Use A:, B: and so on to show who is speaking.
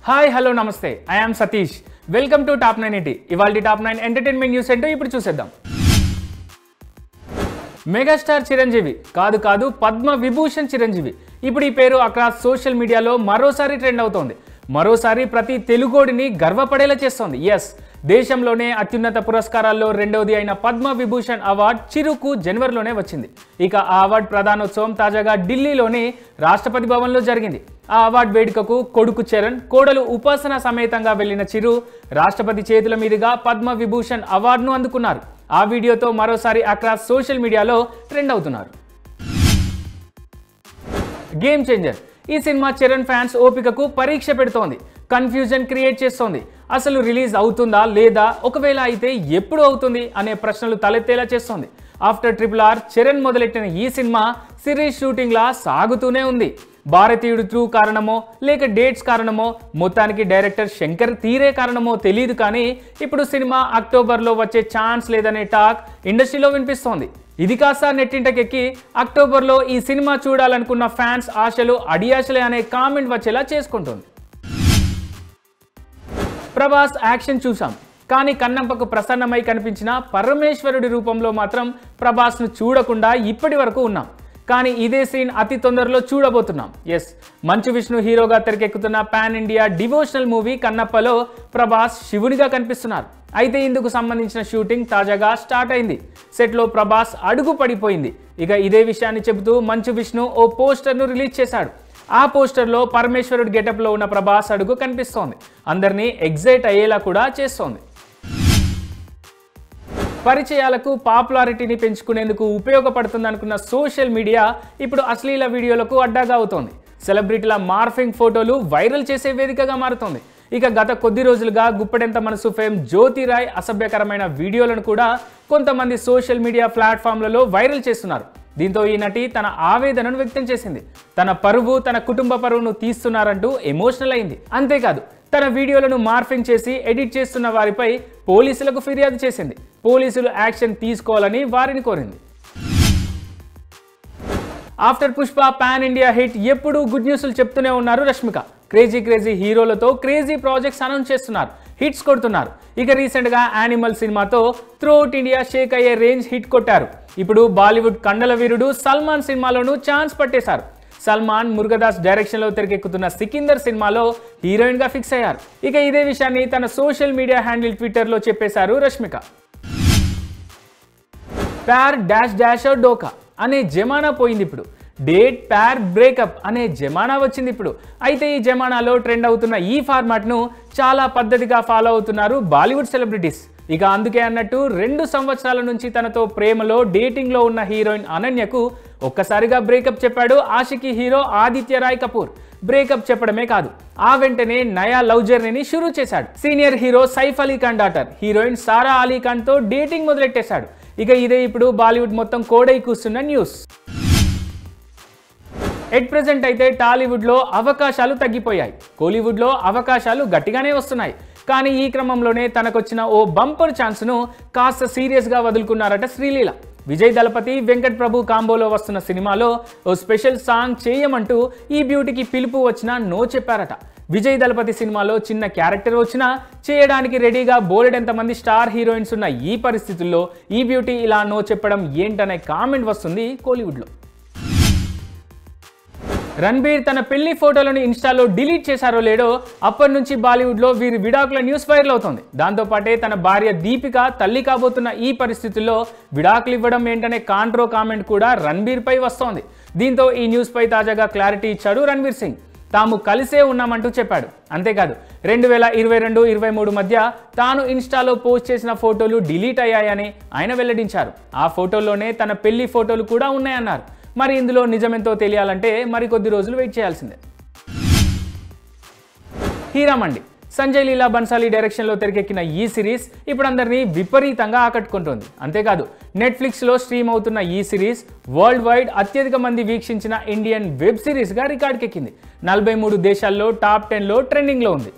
A: Hi hello నమస్తే I am Satish welcome to top 980 ఇవాల్టి top 9 entertainment news ఏంటో ఇప్పుడు చూసేద్దాం. మెగాస్టార్ చిరంజీవి కాదు పద్మ విభూషణ్ చిరంజీవి ఇప్పుడు ఈ పేరు అక్రాస్ సోషల్ మీడియాలో మరోసారి ట్రెండ్ అవుతోంది. మరోసారి ప్రతి తెలుగోడిని గర్వపడేలా చేస్తోంది. ఎస్, దేశంలోనే అత్యున్నత పురస్కారాల్లో రెండవది అయిన పద్మ విభూషణ్ అవార్డు చిరుకు జనవరిలోనే వచ్చింది. ఇక ఆ అవార్డు ప్రదానోత్సవం తాజాగా ఢిల్లీలోని రాష్ట్రపతి భవన్లో జరిగింది. ఆ అవార్డు వేడుకకు కొడుకు చరణ్, కోడలు ఉపాసన సమేతంగా వెళ్లిన చిరు రాష్ట్రపతి చేతుల మీదుగా పద్మ విభూషణ్ అవార్డును అందుకున్నారు. ఆ వీడియోతో మరోసారి అక్రాస్ సోషల్ మీడియాలో ట్రెండ్ అవుతున్నారు. గేమ్ చేంజర్ ఈ సినిమా చరణ్ ఫ్యాన్స్ ఓపికకు పరీక్ష పెడుతోంది. కన్ఫ్యూజన్ క్రియేట్ చేస్తోంది. అసలు రిలీజ్ అవుతుందా లేదా, ఒకవేళ అయితే ఎప్పుడు అవుతుంది అనే ప్రశ్నలు తలెత్తేలా చేస్తోంది. ఆఫ్టర్ RRR చరణ్ మొదలెట్టిన ఈ సినిమా సిరీస్ షూటింగ్ లా సాగుతూనే ఉంది. భారతీయుడు ట్రూ కారణమో లేక డేట్స్ కారణమో, మొత్తానికి డైరెక్టర్ శంకర్ తీరే కారణమో తెలియదు, కానీ ఇప్పుడు సినిమా అక్టోబర్లో వచ్చే ఛాన్స్ లేదనే టాక్ ఇండస్ట్రీలో వినిపిస్తోంది. ఇది కాస్త నెట్టింటకెక్కి అక్టోబర్లో ఈ సినిమా చూడాలనుకున్న ఫ్యాన్స్ ఆశలు అడియాశలే అనే కామెంట్ వచ్చేలా చేసుకుంటుంది. ప్రభాస్ యాక్షన్ చూసాం, కానీ కన్నంపకు ప్రసన్నమై కనిపించిన పరమేశ్వరుడి రూపంలో మాత్రం ప్రభాస్ను చూడకుండా ఇప్పటి వరకు ఉన్నాం. కానీ ఇదే సీన్ అతి తొందరలో చూడబోతున్నాం. ఎస్, మంచు విష్ణు హీరోగా తెరకెక్కుతున్న పాన్ ఇండియా డివోషనల్ మూవీ కన్నప్పలో ప్రభాస్ శివునిగా కనిపిస్తున్నారు. అయితే ఇందుకు సంబంధించిన షూటింగ్ తాజాగా స్టార్ట్ అయింది. సెట్లో ప్రభాస్ అడుగు పడిపోయింది. ఇక ఇదే విషయాన్ని చెబుతూ మంచు విష్ణు ఓ పోస్టర్ను రిలీజ్ చేశాడు. ఆ పోస్టర్లో పరమేశ్వరుడి గెటప్లో ఉన్న ప్రభాస్ అడుగు కనిపిస్తోంది. అందరినీ ఎగ్జైట్ అయ్యేలా కూడా చేస్తోంది. పరిచయాలకు పాపులారిటీని పెంచుకునేందుకు ఉపయోగపడుతుందనుకున్న సోషల్ మీడియా ఇప్పుడు అశ్లీల వీడియోలకు అడ్డాగా అవుతోంది. సెలబ్రిటీల మార్ఫింగ్ ఫోటోలు వైరల్ చేసే వేదికగా మారుతోంది. ఇక గత కొద్ది రోజులుగా గుప్పెడంత మనసు ఫేమ్ జ్యోతిరాయ్ అసభ్యకరమైన వీడియోలను కూడా కొంతమంది సోషల్ మీడియా ప్లాట్ఫామ్లలో వైరల్ చేస్తున్నారు. దీంతో ఈ నటి తన ఆవేదనను వ్యక్తం చేసింది. తన పరువు, తన కుటుంబ పరువును తీస్తున్నారంటూ ఎమోషనల్ అయింది. అంతేకాదు, తన వీడియోలను మార్ఫింగ్ చేసి ఎడిట్ చేస్తున్న వారిపై పోలీసులకు ఫిర్యాదు చేసింది. పోలీసులు యాక్షన్ తీసుకోవాలని వారిని కోరింది. After Pushpa pan India hit ఎప్పుడు గుడ్ న్యూస్లు చెప్తూనే ఉన్నారు రష్మిక. క్రేజీ హీరోలతో క్రేజీ ప్రాజెక్ట్స్ అనౌన్స్ చేస్తున్నారు, హిట్స్ కొడుతున్నారు. ఇక రీసెంట్గా యానిమల్ సినిమాతో త్రూఅవుట్ ఇండియా షేక్ అయ్యే రేంజ్ హిట్ కొట్టారు. ఇప్పుడు బాలీవుడ్ కండల వీరుడు సల్మాన్ సినిమాలోనూ ఛాన్స్ పట్టేశారు. సల్మాన్ మురుగదాస్ డైరెక్షన్లో తెరకెక్కుతున్న సికిందర్ సినిమాలో హీరోయిన్గా ఫిక్స్ అయ్యారు. ఇక ఇదే విషయాన్ని తన సోషల్ మీడియా హ్యాండిల్ ట్విట్టర్లో చెప్పేశారు రష్మిక. ప్యార్ డాష్ డాష్ డోకా అనే జమానా పోయింది. ఇప్పుడు డేట్ ప్యార్ బ్రేకప్ అనే జమానా వచ్చింది ఇప్పుడు. అయితే ఈ జమానాలో ట్రెండ్ అవుతున్న ఈ ఫార్మాట్ను చాలా పద్ధతిగా ఫాలో అవుతున్నారు బాలీవుడ్ సెలబ్రిటీస్. ఇక అందుకే అన్నట్టు 2 సంవత్సరాల నుంచి తనతో ప్రేమలో డేటింగ్లో ఉన్న హీరోయిన్ అనన్యకు ఒక్కసారిగా బ్రేకప్ చెప్పాడు ఆషికీ హీరో ఆదిత్య రాయ్ కపూర్. బ్రేకప్ చెప్పడమే కాదు, ఆ వెంటనే నయా లవ్ జర్నీని షురూ చేశాడు. Senior hero Saif Ali Khan daughter heroine Sara Ali ఖాన్తో డేటింగ్ మొదలెట్టేశాడు. ఇక ఇదే ఇప్పుడు బాలీవుడ్ మొత్తం కోడై కూస్తున్న న్యూస్. ఎట్ ప్రెజెంట్ అయితే టాలీవుడ్లో అవకాశాలు తగ్గిపోయాయి, కోలీవుడ్లో అవకాశాలు గట్టిగానే వస్తున్నాయి. కానీ ఈ క్రమంలోనే తనకొచ్చిన ఓ బంపర్ ఛాన్స్ను కాస్త సీరియస్గా వదులుకున్నారట శ్రీలీల. విజయ్ దళపతి, వెంకట్ ప్రభు కాంబోలో వస్తున్న సినిమాలో ఓ స్పెషల్ సాంగ్ చేయమంటూ ఈ బ్యూటీకి పిలుపు వచ్చినా నో చెప్పారట. విజయ్ దళపతి సినిమాలో చిన్న క్యారెక్టర్ వచ్చినా చేయడానికి రెడీగా బోలెడంతమంది స్టార్ హీరోయిన్స్ ఉన్న ఈ పరిస్థితుల్లో ఈ బ్యూటీ ఇలా నో చెప్పడం ఏంటనే కామెంట్ వస్తుంది కోలీవుడ్లో. రణబీర్ తన పెళ్లి ఫోటోలను ఇన్స్టాలో డిలీట్ చేశారో లేడో అప్పటి నుంచి బాలీవుడ్లో వీరి విడాకుల న్యూస్ వైరల్ అవుతోంది. దాంతోపాటే తన భార్య దీపిక తల్లి కాబోతున్న ఈ పరిస్థితుల్లో విడాకులు ఇవ్వడం ఏంటనే కాంట్రో కామెంట్ కూడా రణబీర్పై వస్తోంది. దీంతో ఈ న్యూస్పై తాజాగా క్లారిటీ ఇచ్చాడు రణబీర్ సింగ్. తాము కలిసే ఉన్నామంటూ చెప్పాడు. అంతేకాదు, 2022-23 మధ్య తాను ఇన్స్టాలో పోస్ట్ చేసిన ఫోటోలు డిలీట్ అయ్యాయని ఆయన వెల్లడించారు. ఆ ఫోటోల్లోనే తన పెళ్లి ఫోటోలు కూడా ఉన్నాయన్నారు. మరి ఇందులో నిజమెంతో తెలియాలంటే మరికొద్ది రోజులు వెయిట్ చేయాల్సిందే. హీరామండి సంజయ్ లీలా బన్సాలి డైరెక్షన్లో తెరకెక్కిన ఈ సిరీస్ ఇప్పుడు అందరినీ విపరీతంగా ఆకట్టుకుంటోంది. అంతేకాదు, నెట్ఫ్లిక్స్లో స్ట్రీమ్ అవుతున్న ఈ సిరీస్ వరల్డ్ వైడ్ అత్యధిక మంది వీక్షించిన ఇండియన్ వెబ్ సిరీస్గా రికార్డుకెక్కింది. 43 దేశాల్లో టాప్ 10లో ట్రెండింగ్లో ఉంది.